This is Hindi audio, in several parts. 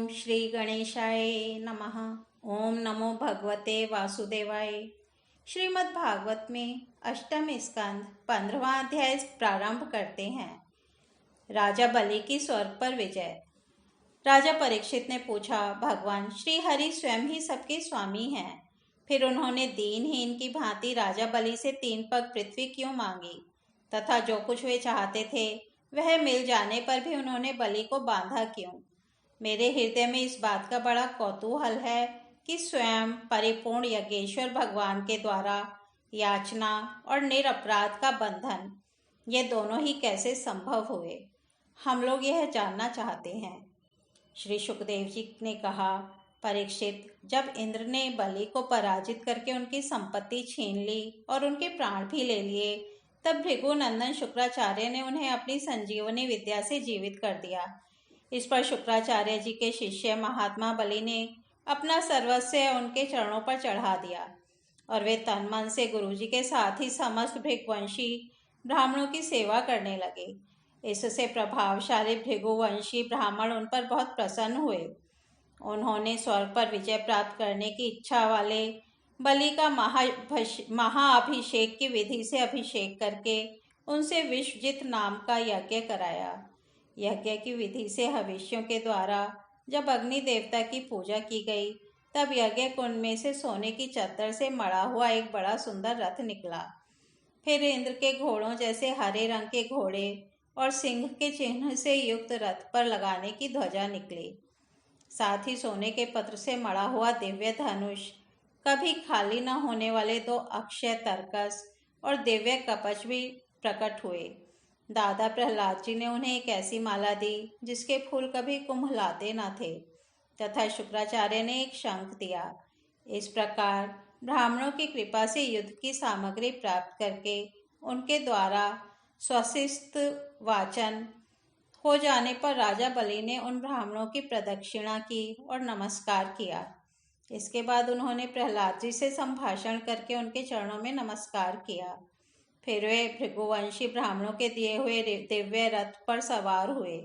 श्री गणेशाय नमः। ओम नमो भगवते वासुदेवाय। श्रीमद् भागवत में अष्टम स्कंद 15वां अध्याय प्रारंभ करते हैं। राजा बलि की स्वर्ग पर विजय। राजा परीक्षित ने पूछा, भगवान श्री हरि स्वयं ही सबके स्वामी हैं, फिर उन्होंने दीनहीन की भांति राजा बलि से 3 पग पृथ्वी क्यों मांगी, तथा जो कुछ वे चाहते थे वह मिल जाने पर भी उन्होंने बलि को बांधा क्यों। मेरे हृदय में इस बात का बड़ा कौतूहल है कि स्वयं परिपूर्ण यज्ञेश्वर भगवान के द्वारा याचना और निरपराध का बंधन, ये दोनों ही कैसे संभव हुए, हम लोग यह जानना चाहते हैं। श्री सुखदेव जी ने कहा, परीक्षित, जब इंद्र ने बलि को पराजित करके उनकी संपत्ति छीन ली और उनके प्राण भी ले लिए, तब भृगुनंदन शुक्राचार्य ने उन्हें अपनी संजीवनी विद्या से जीवित कर दिया। इस पर शुक्राचार्य जी के शिष्य महात्मा बलि ने अपना सर्वस्व उनके चरणों पर चढ़ा दिया और वे तन मन से गुरु जी के साथ ही समस्त भृगुवंशी ब्राह्मणों की सेवा करने लगे। इससे प्रभावशाली भृगुवंशी ब्राह्मण उन पर बहुत प्रसन्न हुए। उन्होंने स्वर्ग पर विजय प्राप्त करने की इच्छा वाले बलि का महाअभिषेक की विधि से अभिषेक करके उनसे विश्वजित नाम का यज्ञ कराया। यज्ञ की विधि से हविष्यों के द्वारा जब अग्नि देवता की पूजा की गई, तब यज्ञ कुंड में से सोने की चद्दर से मढ़ा हुआ एक बड़ा सुंदर रथ निकला। फिर इंद्र के घोड़ों जैसे हरे रंग के घोड़े और सिंह के चिन्ह से युक्त रथ पर लगाने की ध्वजा निकली। साथ ही सोने के पत्र से मढ़ा हुआ दिव्य धनुष, कभी खाली न होने वाले 2 अक्षय तरकस और दिव्य कवच भी प्रकट हुए। दादा प्रहलाद जी ने उन्हें एक ऐसी माला दी जिसके फूल कभी कुम्हलाते न थे, तथा शुक्राचार्य ने एक शंख दिया। इस प्रकार ब्राह्मणों की कृपा से युद्ध की सामग्री प्राप्त करके उनके द्वारा स्वशिस्त वाचन हो जाने पर राजा बलि ने उन ब्राह्मणों की प्रदक्षिणा की और नमस्कार किया। इसके बाद उन्होंने प्रहलाद जी से संभाषण करके उनके चरणों में नमस्कार किया। फिर वे भृगुवंशी ब्राह्मणों के दिए हुए दिव्य रथ पर सवार हुए।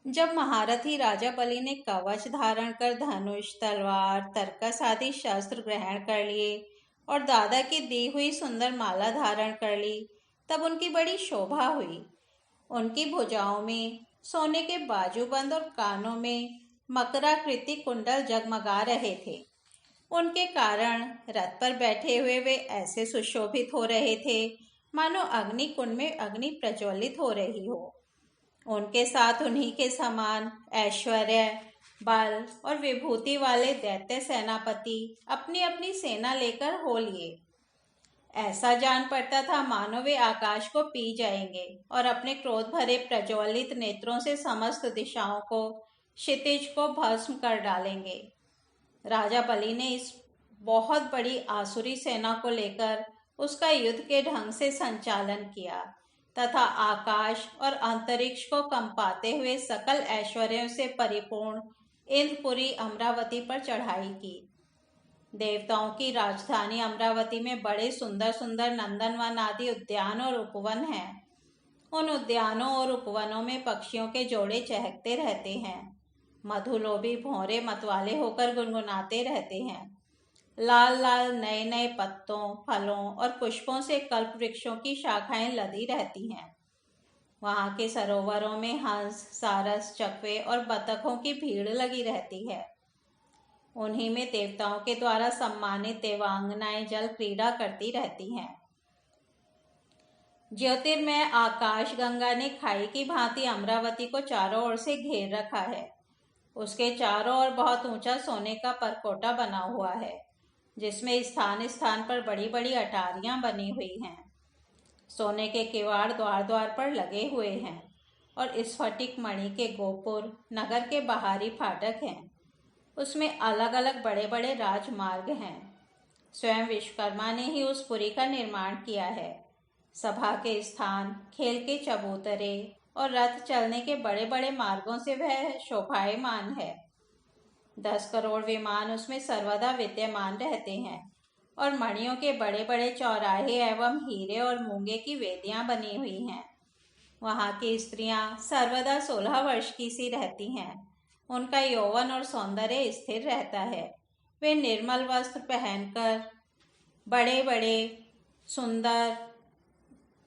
जब महारथी राजा बलि ने कवच धारण कर धनुष, तलवार, तरकस आदि शस्त्र ग्रहण कर लिए और दादा की दी हुई सुंदर माला धारण कर ली, तब उनकी बड़ी शोभा हुई। उनकी भुजाओं में सोने के बाजूबंद और कानों में मकराकृति कुंडल जगमगा रहे थे। उनके कारण रथ पर बैठे हुए वे ऐसे सुशोभित हो रहे थे मानो अग्नि कुंड में अग्नि प्रज्वलित हो रही हो। उनके साथ उन्हीं के समान ऐश्वर्य, बल और विभूति वाले दैत्य सेनापति अपनी अपनी सेना लेकर हो लिए। ऐसा जान पड़ता था मानो वे आकाश को पी जाएंगे और अपने क्रोध भरे प्रज्वलित नेत्रों से समस्त दिशाओं को, क्षितिज को भस्म कर डालेंगे। राजा बलि ने इस बहुत बड़ी आसुरी सेना को लेकर उसका युद्ध के ढंग से संचालन किया तथा आकाश और अंतरिक्ष को कंपाते हुए सकल ऐश्वर्यों से परिपूर्ण इंद्रपुरी अमरावती पर चढ़ाई की। देवताओं की राजधानी अमरावती में बड़े सुंदर सुंदर नंदनवन आदि उद्यान और उपवन हैं। उन उद्यानों और उपवनों में पक्षियों के जोड़े चहकते रहते हैं। मधुलोभी भौरे मतवाले होकर गुनगुनाते रहते हैं। लाल लाल नए नए पत्तों, फलों और पुष्पों से कल्प वृक्षों की शाखाएं लदी रहती हैं। वहां के सरोवरों में हंस, सारस, चकवे और बतखों की भीड़ लगी रहती है। उन्हीं में देवताओं के द्वारा सम्मानित देवांगनाएं जल क्रीड़ा करती रहती हैं। ज्योतिर्मय आकाश गंगा ने खाई की भांति अमरावती को चारों ओर से घेर रखा है। उसके चारों ओर बहुत ऊंचा सोने का परकोटा बना हुआ है, जिसमें स्थान स्थान पर बड़ी बड़ी अटारियां बनी हुई हैं। सोने के किवाड़ द्वार द्वार पर लगे हुए हैं और स्फटिक मणि के गोपुर नगर के बाहरी फाटक हैं। उसमें अलग अलग बड़े बड़े राजमार्ग हैं। स्वयं विश्वकर्मा ने ही उस पुरी का निर्माण किया है। सभा के स्थान, खेल के चबूतरे और रथ चलने के बड़े बड़े मार्गों से वह शोभायमान है। 10 करोड़ विमान उसमें सर्वदा विद्यमान रहते हैं और मणियों के बड़े बड़े चौराहे एवं हीरे और मूंगे की वेदियां बनी हुई हैं। वहाँ की स्त्रियां सर्वदा 16 वर्ष की सी रहती हैं। उनका यौवन और सौंदर्य स्थिर रहता है। वे निर्मल वस्त्र पहनकर, बड़े बड़े सुंदर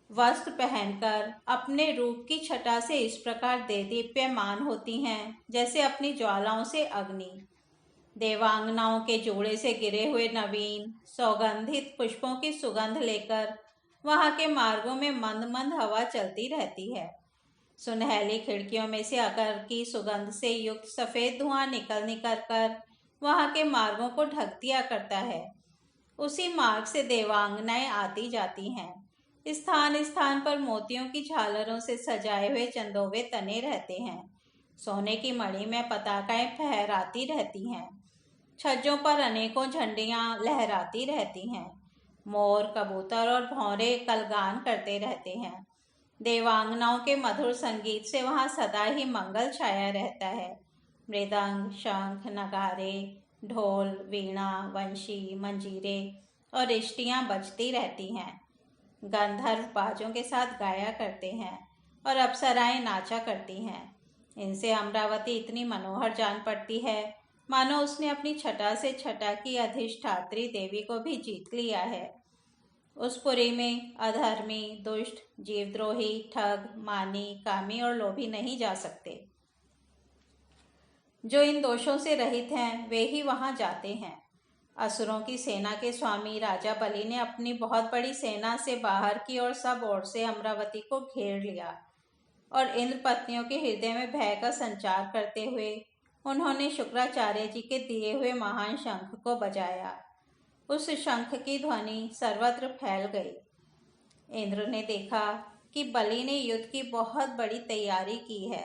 वस्त्र पहनकर अपने रूप की छटा से इस प्रकार देदीप्यमान होती हैं जैसे अपनी ज्वालाओं से अग्नि। देवांगनाओं के जोड़े से गिरे हुए नवीन सौगंधित पुष्पों की सुगंध लेकर वहां के मार्गों में मंद मंद हवा चलती रहती है। सुनहली खिड़कियों में से अगर की सुगंध से युक्त सफेद धुआं निकल कर वहां के मार्गों को ढक दिया करता है। उसी मार्ग से देवांगनाएं आती जाती हैं। स्थान स्थान पर मोतियों की झालरों से सजाए हुए चंदोवे तने रहते हैं। सोने की मणि में पताकाएं फहराती रहती हैं। छज्जों पर अनेकों झंडियां लहराती रहती हैं। मोर, कबूतर और भौरे कलगान करते रहते हैं। देवांगनाओं के मधुर संगीत से वहां सदा ही मंगल छाया रहता है। मृदंग, शंख, नगारे, ढोल, वीणा, वंशी, मंजीरे और इष्टियां बजती रहती हैं। गंधर्व बाजों के साथ गाया करते हैं और अप्सराएं नाचा करती हैं। इनसे अमरावती इतनी मनोहर जान पड़ती है मानो उसने अपनी छटा से छटा की अधिष्ठात्री देवी को भी जीत लिया है। उस पुरी में अधर्मी, दुष्ट, जीवद्रोही, ठग, मानी, कामी और लोभी नहीं जा सकते। जो इन दोषों से रहित हैं वे ही वहां जाते हैं। असुरों की सेना के स्वामी राजा बलि ने अपनी बहुत बड़ी सेना से बाहर की और सब ओर से अमरावती को घेर लिया और इंद्र पत्नियों के हृदय में भय का संचार करते हुए उन्होंने शुक्राचार्य जी के दिए हुए महान शंख को बजाया। उस शंख की ध्वनि सर्वत्र फैल गई। इंद्र ने देखा कि बलि ने युद्ध की बहुत बड़ी तैयारी की है।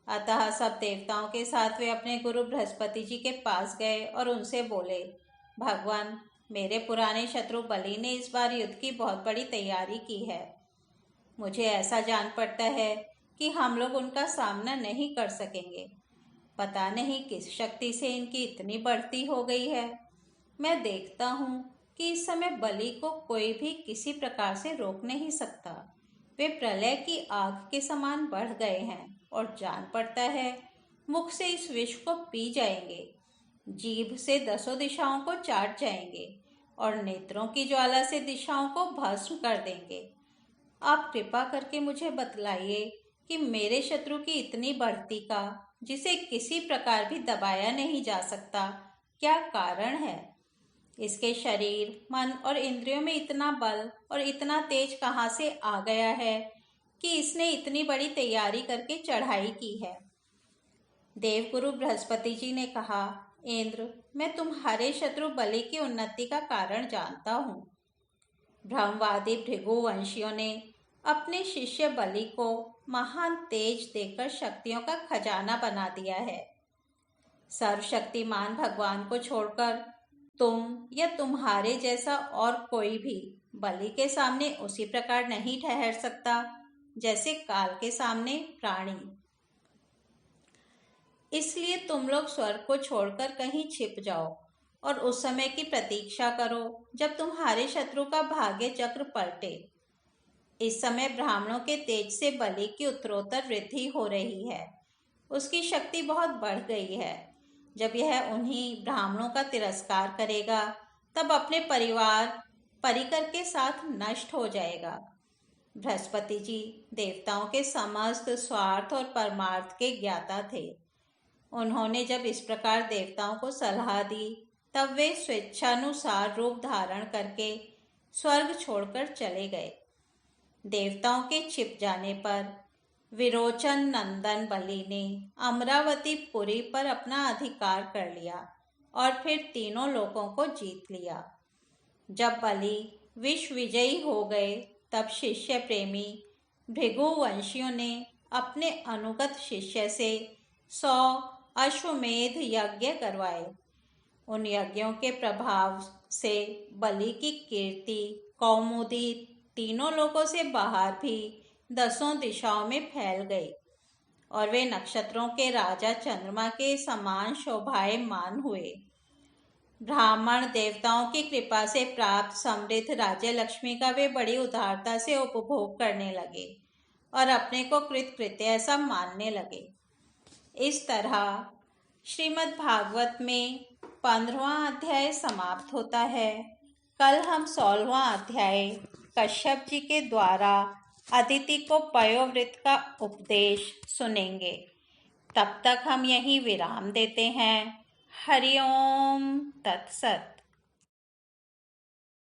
अतः सब देवताओं के साथ वे अपने गुरु बृहस्पति जी के पास गए और उनसे बोले, भगवान, मेरे पुराने शत्रु बलि ने इस बार युद्ध की बहुत बड़ी तैयारी की है। मुझे ऐसा जान पड़ता है कि हम लोग उनका सामना नहीं कर सकेंगे। पता नहीं किस शक्ति से इनकी इतनी बढ़ती हो गई है। मैं देखता हूँ कि इस समय बलि को कोई भी किसी प्रकार से रोक नहीं सकता। वे प्रलय की आग के समान बढ़ गए हैं और जान पड़ता है मुख से इस विष को पी जाएंगे, जीभ से 10 दिशाओं को चाट जाएंगे और नेत्रों की ज्वाला से दिशाओं को भस्म कर देंगे। आप कृपा करके मुझे बतलाइए कि मेरे शत्रु की इतनी बढ़ती का, जिसे किसी प्रकार भी दबाया नहीं जा सकता, क्या कारण है? इसके शरीर, मन और इंद्रियों में इतना बल और इतना तेज कहाँ से आ गया है कि इसने इतनी बड़ी तैयारी करके चढ़ाई की है? देवगुरु बृहस्पति जी ने कहा, इंद्र, मैं तुम्हारे शत्रु बलि की उन्नति का कारण जानता हूँ। ब्रह्मवादी भृगुवंशियों ने अपने शिष्य बलि को महान तेज देकर शक्तियों का खजाना बना दिया है। सर्वशक्तिमान भगवान को छोड़कर तुम या तुम्हारे जैसा और कोई भी बलि के सामने उसी प्रकार नहीं ठहर सकता जैसे काल के सामने प्राणी। इसलिए तुम लोग स्वर्ग को छोड़कर कहीं छिप जाओ और उस समय की प्रतीक्षा करो जब तुम्हारे शत्रु का भाग्य चक्र पलटे। इस समय ब्राह्मणों के तेज से बलि की उत्तरोत्तर वृद्धि हो रही है। उसकी शक्ति बहुत बढ़ गई है। जब यह उन्हीं ब्राह्मणों का तिरस्कार करेगा तब अपने परिकर के साथ नष्ट हो जाएगा। बृहस्पति जी देवताओं के समस्त स्वार्थ और परमार्थ के ज्ञाता थे। उन्होंने जब इस प्रकार देवताओं को सलाह दी तब वे स्वेच्छानुसार रूप धारण करके स्वर्ग छोड़कर चले गए। देवताओं के छिप जाने पर विरोचन नंदन बलि ने अमरावती पुरी पर अपना अधिकार कर लिया और फिर तीनों लोकों को जीत लिया। जब बलि विश्व विजयी हो गए तब शिष्य प्रेमी भृगुवंशियों ने अपने अनुगत शिष्य से 100 अश्वमेध यज्ञ करवाए। उन यज्ञों के प्रभाव से बलि की कीर्ति कौमुदी तीनों लोकों से बाहर भी 10 दिशाओं में फैल गई और वे नक्षत्रों के राजा चंद्रमा के समान शोभायमान हुए। ब्राह्मण देवताओं की कृपा से प्राप्त समृद्ध राज्य लक्ष्मी का वे बड़ी उदारता से उपभोग करने लगे और अपने को कृतकृत्य ऐसा मानने लगे। इस तरह श्रीमद् भागवत में 15वां अध्याय समाप्त होता है। कल हम 16वां अध्याय कश्यप जी के द्वारा अदिति को पयोव्रत का उपदेश सुनेंगे। तब तक हम यहीं विराम देते हैं। हरि ओम तत्सत।